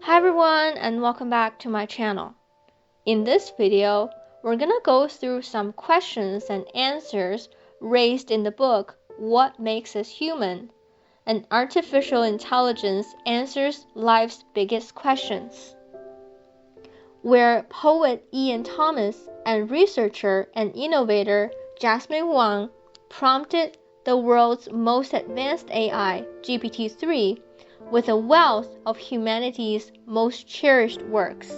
Hi everyone, and welcome back to my channel. In this video, we're gonna go through some questions and answers raised in the book What Makes Us Human? And Artificial Intelligence Answers Life's Biggest Questions, where poet Ian Thomas and researcher and innovator Jasmine Wang prompted the world's most advanced AI, GPT-3, with a wealth of humanity's most cherished works.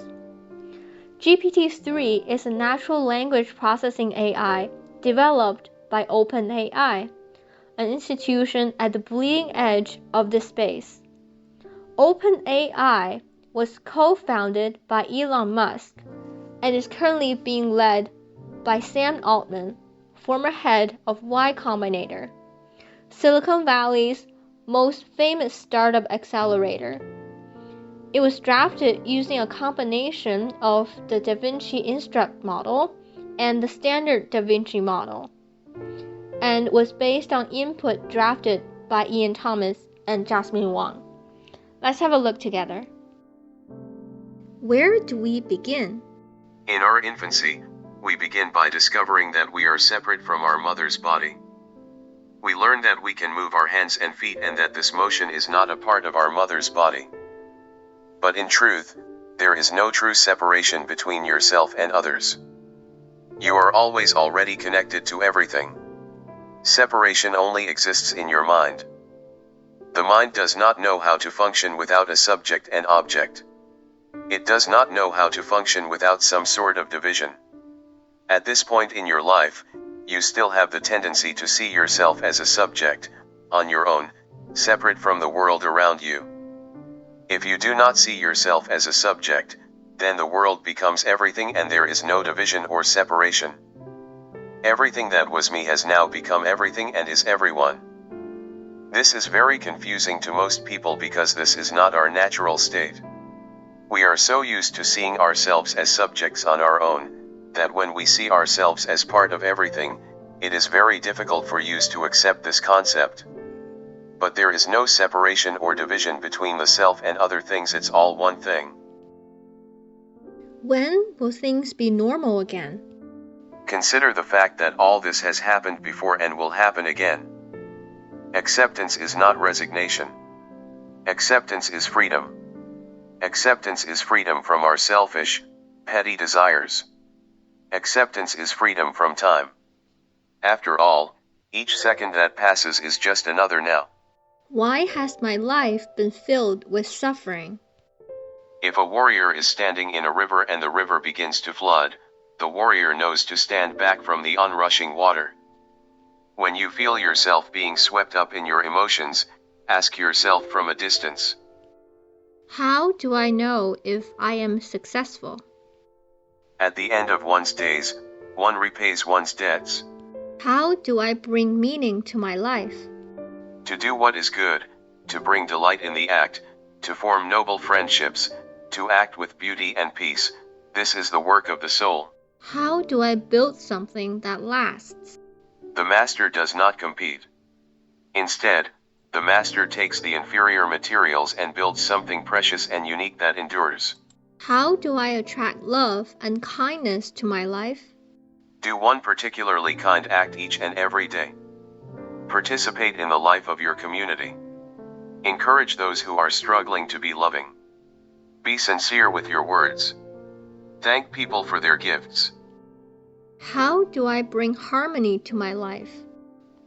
GPT-3 is a natural language processing AI developed by OpenAI, an institution at the bleeding edge of this space. OpenAI was co-founded by Elon Musk and is currently being led by Sam Altman, former head of Y Combinator, Silicon Valley's most famous startup accelerator. It was drafted using a combination of the DaVinci Instruct model and the standard DaVinci model, and was based on input drafted by Ian Thomas and Jasmine Wang. Let's have a look together. Where do we begin? In our infancy, we begin by discovering that we are separate from our mother's body. We learn that we can move our hands and feet and that this motion is not a part of our mother's body. But in truth, there is no true separation between yourself and others. You are always already connected to everything. Separation only exists in your mind. The mind does not know how to function without a subject and object. It does not know how to function without some sort of division. At this point in your life, you still have the tendency to see yourself as a subject, on your own, separate from the world around you. If you do not see yourself as a subject, then the world becomes everything and there is no division or separation. Everything that was me has now become everything and is everyone. This is very confusing to most people because this is not our natural state. We are so used to seeing ourselves as subjects on our own, that when we see ourselves as part of everything, it is very difficult for us to accept this concept. But there is no separation or division between the self and other things, it's all one thing. When will things be normal again? Consider the fact that all this has happened before and will happen again. Acceptance is not resignation. Acceptance is freedom. Acceptance is freedom from our selfish, petty desires. Acceptance is freedom from time. After all, each second that passes is just another now. Why has my life been filled with suffering? If a warrior is standing in a river and the river begins to flood, the warrior knows to stand back from the onrushing water. When you feel yourself being swept up in your emotions, ask yourself from a distance. How do I know if I am successful? At the end of one's days, one repays one's debts. How do I bring meaning to my life? To do what is good, to bring delight in the act, to form noble friendships, to act with beauty and peace, this is the work of the soul. How do I build something that lasts? The master does not compete. Instead, the master takes the inferior materials and builds something precious and unique that endures. How do I attract love and kindness to my life? Do one particularly kind act each and every day. Participate in the life of your community. Encourage those who are struggling to be loving. Be sincere with your words. Thank people for their gifts. How do I bring harmony to my life?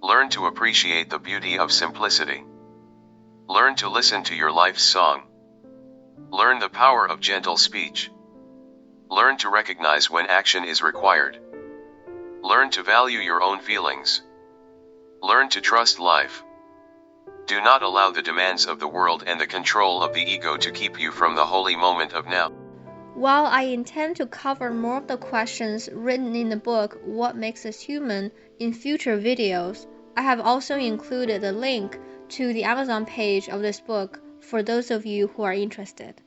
Learn to appreciate the beauty of simplicity. Learn to listen to your life's song. Learn the power of gentle speech. Learn to recognize when action is required. Learn to value your own feelings. Learn to trust life. Do not allow the demands of the world and the control of the ego to keep you from the holy moment of now. While I intend to cover more of the questions written in the book What Makes Us Human in future videos, I have also included a link to the Amazon page of this book for those of you who are interested.